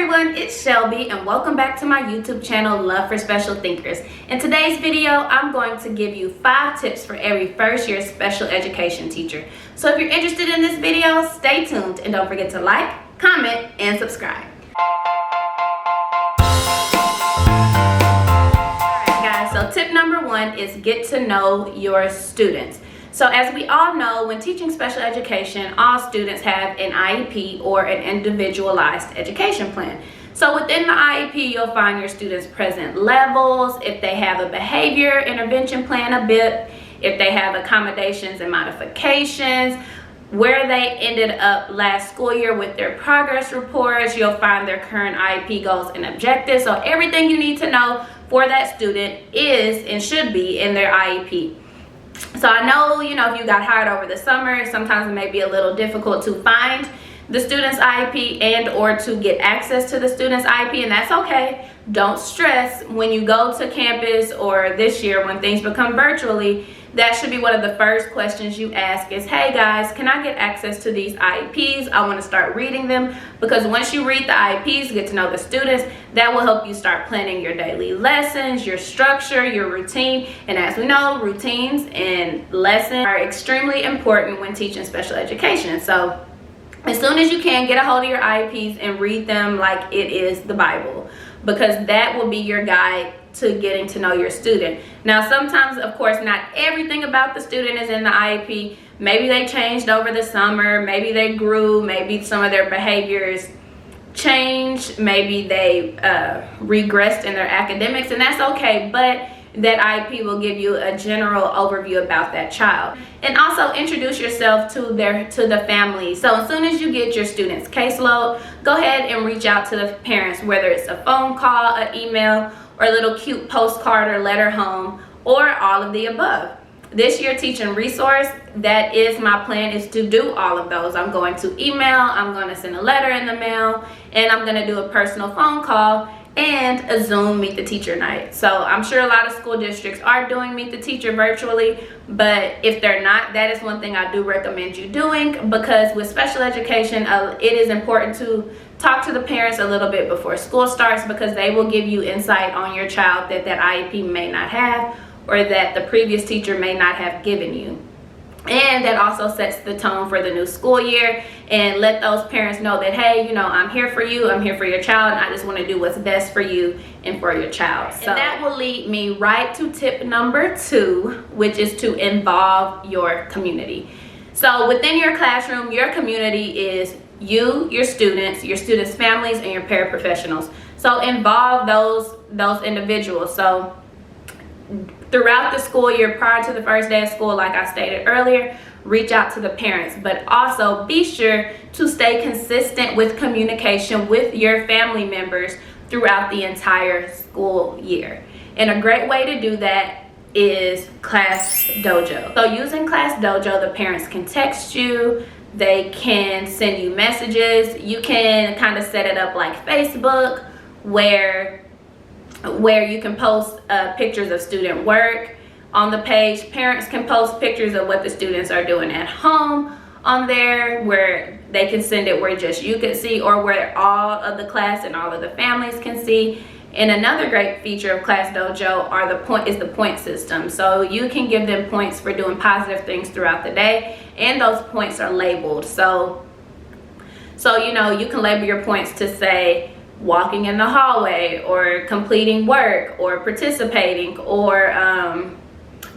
everyone, it's Shelby and welcome back to my YouTube channel, Love for Special Thinkers. In today's video, I'm going to give you 5 tips for every first year special education teacher. So if you're interested in this video, stay tuned and don't forget to like, comment, and subscribe. Alright guys, so tip number 1 is get to know your students. So as we all know, when teaching special education, all students have an IEP or an individualized education plan. So within the IEP, you'll find your students' present levels, if they have a behavior intervention plan if they have accommodations and modifications, where they ended up last school year with their progress reports. You'll find their current IEP goals and objectives. So everything you need to know for that student is and should be in their IEP. So I know, if you got hired over the summer, sometimes it may be a little difficult to find the student's IEP and or to get access to the student's IEP, and that's okay. Don't stress. When you go to campus or this year when things become virtually, that should be one of the first questions you ask is, hey guys, can I get access to these IEPs? I want to start reading them, because once you read the IEPs, get to know the students, that will help you start planning your daily lessons, your structure, your routine. And as we know, routines and lessons are extremely important when teaching special education. So as soon as you can, get a hold of your IEPs and read them like it is the Bible, because that will be your guide to getting to know your student. Now sometimes, of course, not everything about the student is in the IEP. Maybe they changed over the summer, maybe they grew, maybe some of their behaviors changed, maybe they regressed in their academics, and that's okay, but that IEP will give you a general overview about that child. And also introduce yourself to the family. So as soon as you get your student's caseload, go ahead and reach out to the parents, whether it's a phone call, an email, or a little cute postcard or letter home, or all of the above. This year teaching resource, that is my plan, is to do all of those. I'm going to email, I'm going to send a letter in the mail, and I'm going to do a personal phone call and a Zoom meet the teacher night. So I'm sure a lot of school districts are doing meet the teacher virtually, but if they're not, that is one thing I do recommend you doing, because with special education, it is important to talk to the parents a little bit before school starts, because they will give you insight on your child that IEP may not have, or that the previous teacher may not have given you. And that also sets the tone for the new school year, and let those parents know that, hey, I'm here for you, I'm here for your child, and I just want to do what's best for you and for your child. So and that will lead me right to tip number 2, which is to involve your community. So within your classroom, your community is you, your students' families, and your paraprofessionals. So involve those individuals. So throughout the school year, prior to the first day of school, like I stated earlier, reach out to the parents, but also be sure to stay consistent with communication with your family members throughout the entire school year. And a great way to do that is Class Dojo. So using Class Dojo, the parents can text you, they can send you messages. You can kind of set it up like Facebook, where you can post pictures of student work on the page. Parents can post pictures of what the students are doing at home on there, where they can send it where just you can see, or where all of the class and all of the families can see. And another great feature of Class Dojo is the point system. So you can give them points for doing positive things throughout the day, and those points are labeled. So you can label your points to say walking in the hallway, or completing work, or participating, or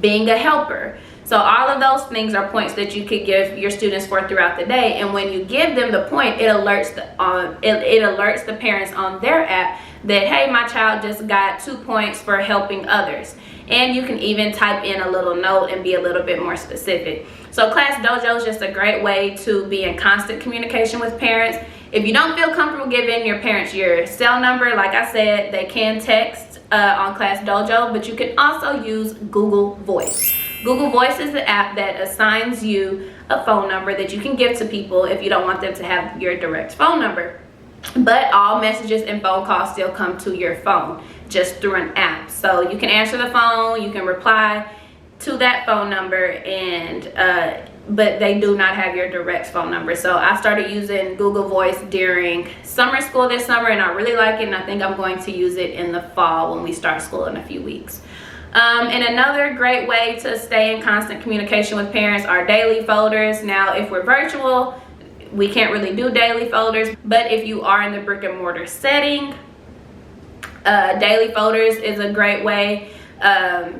being a helper. So all of those things are points that you could give your students for throughout the day. And when you give them the point, it alerts the parents on their app that, hey, my child just got 2 points for helping others. And you can even type in a little note and be a little bit more specific. So Class Dojo is just a great way to be in constant communication with parents. If you don't feel comfortable giving your parents your cell number, like I said, they can text on Class Dojo, but you can also use Google Voice. Google Voice is the app that assigns you a phone number that you can give to people if you don't want them to have your direct phone number. But all messages and phone calls still come to your phone, just through an app. So you can answer the phone, you can reply to that phone number, and but they do not have your direct phone number. So I started using Google Voice during summer school this summer, and I really like it, and I think I'm going to use it in the fall when we start school in a few weeks. And another great way to stay in constant communication with parents are daily folders. Now, if we're virtual, we can't really do daily folders, but if you are in the brick and mortar setting, daily folders is a great way.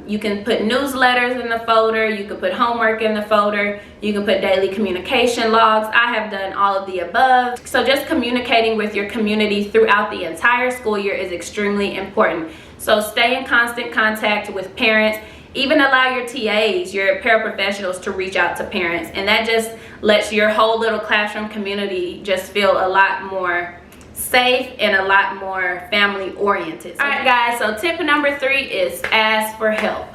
You can put newsletters in the folder, you can put homework in the folder, you can put daily communication logs. I have done all of the above. So just communicating with your community throughout the entire school year is extremely important. So stay in constant contact with parents. Even allow your TAs, your paraprofessionals, to reach out to parents, and that just lets your whole little classroom community just feel a lot more safe and a lot more family oriented. All right guys, so tip number 3 is ask for help.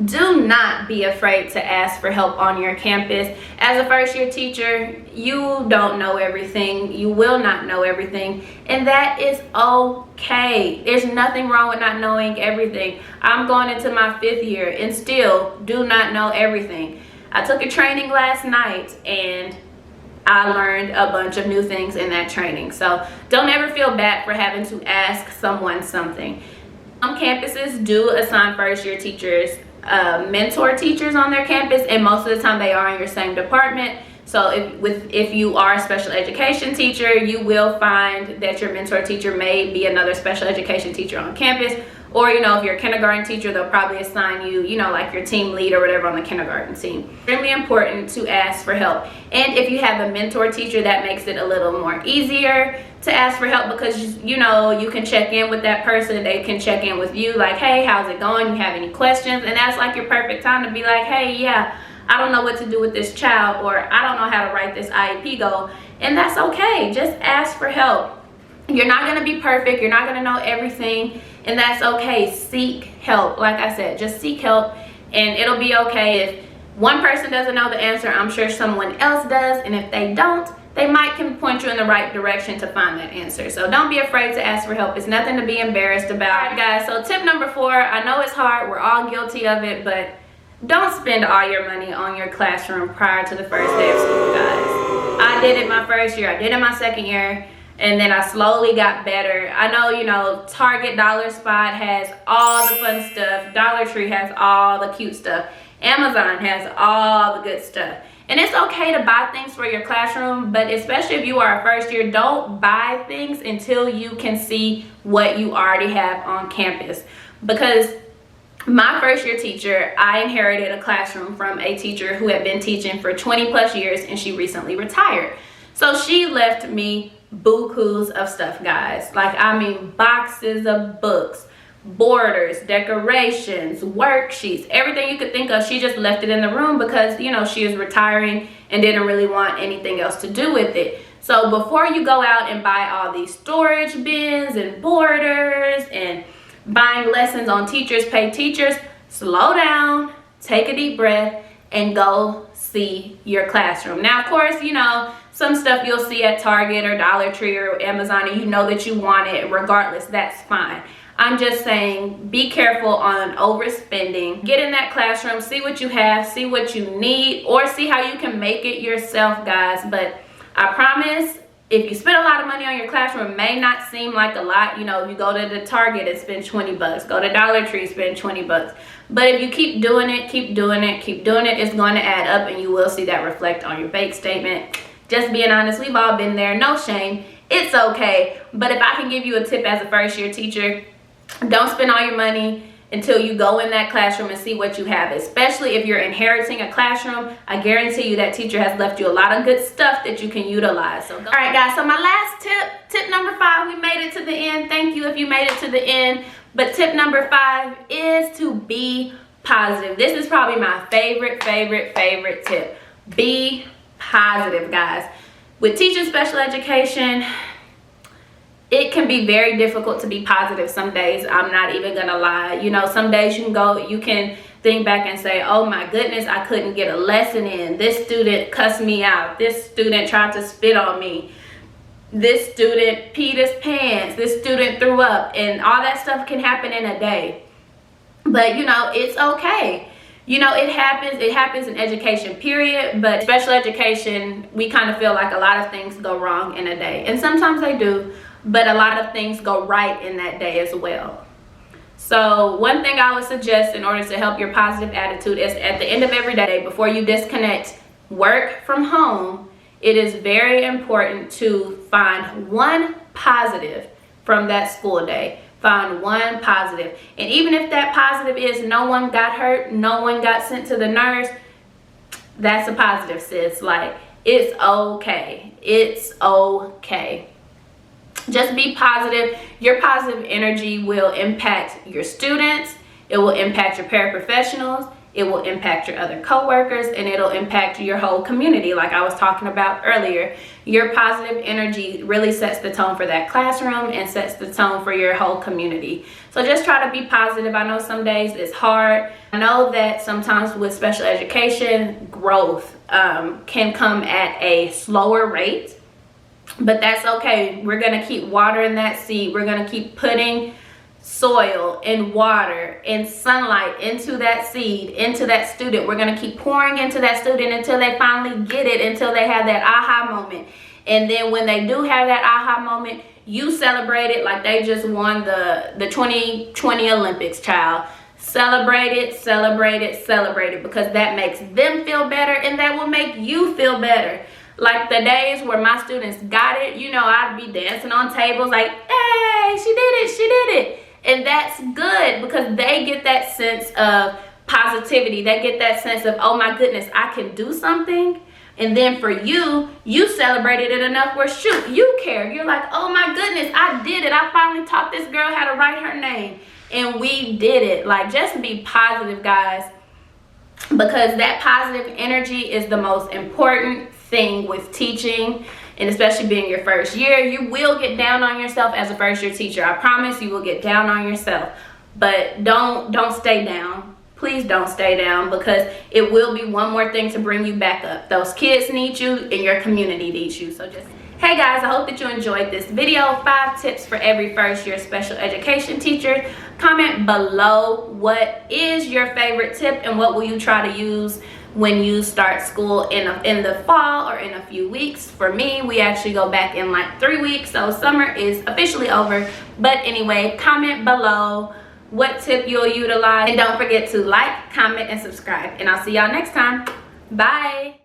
Do not be afraid to ask for help on your campus. As a first year teacher, you don't know everything. You will not know everything, and that is okay. There's nothing wrong with not knowing everything. I'm going into my 5th year and still do not know everything. I took a training last night and I learned a bunch of new things in that training. So don't ever feel bad for having to ask someone something. Some campuses do assign first year teachers mentor teachers on their campus, and most of the time they are in your same department. So if you are a special education teacher, you will find that your mentor teacher may be another special education teacher on campus. Or, you know, if you're a kindergarten teacher, they'll probably assign you, you know, like your team lead or whatever on the kindergarten team. Extremely important to ask for help. And if you have a mentor teacher, that makes it a little more easier to ask for help, because, you know, you can check in with that person. They can check in with you like, hey, how's it going? You have any questions? And that's like your perfect time to be like, hey, yeah, I don't know what to do with this child, or I don't know how to write this IEP goal. And that's okay. Just ask for help. You're not going to be perfect. You're not going to know everything, and that's okay. Seek help. Like I said, just seek help, and it'll be okay. If one person doesn't know the answer, I'm sure someone else does, and if they don't, they can point you in the right direction to find that answer. So don't be afraid to ask for help. It's nothing to be embarrassed about. All right, guys, so tip number 4, I know it's hard. We're all guilty of it, but don't spend all your money on your classroom prior to the first day of school, guys. I did it my first year. I did it my second year. And then I slowly got better. I know, you know, Target Dollar Spot has all the fun stuff. Dollar Tree has all the cute stuff. Amazon has all the good stuff. And it's okay to buy things for your classroom, but especially if you are a first year, don't buy things until you can see what you already have on campus. Because my first year teacher, I inherited a classroom from a teacher who had been teaching for 20 plus years, and she recently retired. So she left me bukus of stuff, guys. Like, I mean, boxes of books, borders, decorations, worksheets, everything you could think of. She just left it in the room because, you know, she is retiring and didn't really want anything else to do with it. So before you go out and buy all these storage bins and borders and buying lessons on teachers pay teachers, slow down, take a deep breath, and go see your classroom. Now, of course, you know, some stuff you'll see at Target or Dollar Tree or Amazon, and you know that you want it regardless. That's fine. I'm just saying, be careful on overspending. Get in that classroom, see what you have, see what you need, or see how you can make it yourself, guys. But I promise, if you spend a lot of money on your classroom, it may not seem like a lot. You know, if you go to the Target and spend 20 bucks, go to Dollar Tree, spend 20 bucks. But if you keep doing it, keep doing it, keep doing it, it's going to add up, and you will see that reflect on your bank statement. Just being honest, we've all been there. No shame. It's okay. But if I can give you a tip as a first year teacher, don't spend all your money until you go in that classroom and see what you have, especially if you're inheriting a classroom. I guarantee you that teacher has left you a lot of good stuff that you can utilize. So all right, guys, so my last tip number 5, we made it to the end. Thank you if you made it to the end. But tip number 5 is to be positive. This is probably my favorite tip. Be positive, guys. With teaching special education, it can be very difficult to be positive some days. I'm not even gonna lie. You know, some days you can think back and say, oh my goodness, I couldn't get a lesson in. This student cussed me out. This student tried to spit on me. This student peed his pants. This student threw up. And all that stuff can happen in a day. But, you know, it's okay. You know, it happens in education, period, but special education, we kind of feel like a lot of things go wrong in a day. And sometimes they do, but a lot of things go right in that day as well. So one thing I would suggest in order to help your positive attitude is at the end of every day, before you disconnect work from home, it is very important to find one positive from that school day. Find one positive. And even if that positive is no one got hurt, no one got sent to the nurse, that's a positive, sis. Like, it's okay. It's okay. Just be positive. Your positive energy will impact your students. It will impact your paraprofessionals. It will impact your other coworkers, and it'll impact your whole community like I was talking about earlier. Your positive energy really sets the tone for that classroom and sets the tone for your whole community. So just try to be positive. I know some days it's hard. I know that sometimes with special education, growth can come at a slower rate, but that's okay. We're gonna keep watering that seed. We're gonna keep putting soil and water and sunlight into that seed, into that student. We're going to keep pouring into that student until they finally get it, until they have that aha moment. And then when they do have that aha moment, you celebrate it like they just won the 2020 Olympics, child. Celebrate it, celebrate it, celebrate it, because that makes them feel better and that will make you feel better. Like the days where my students got it, you know, I'd be dancing on tables like, hey, she did it, she did it. And that's good because they get that sense of positivity. They get that sense of, oh my goodness, I can do something. And then for you, you celebrated it enough where, shoot, you care. You're like, oh my goodness, I did it. I finally taught this girl how to write her name. And we did it. Like, just be positive, guys. Because that positive energy is the most important thing with teaching. And especially being your first year, you will get down on yourself as a first year teacher. I promise you will get down on yourself. But don't stay down. Please don't stay down, because it will be one more thing to bring you back up. Those kids need you and your community needs you. So just, hey guys, I hope that you enjoyed this video. 5 tips for every first year special education teacher. Comment below what is your favorite tip and what will you try to use when you start school in the fall or in a few weeks. For me, we actually go back in like 3 weeks, so summer is officially over. But anyway, comment below what tip you'll utilize, and don't forget to like, comment, and subscribe. And I'll see y'all next time. Bye.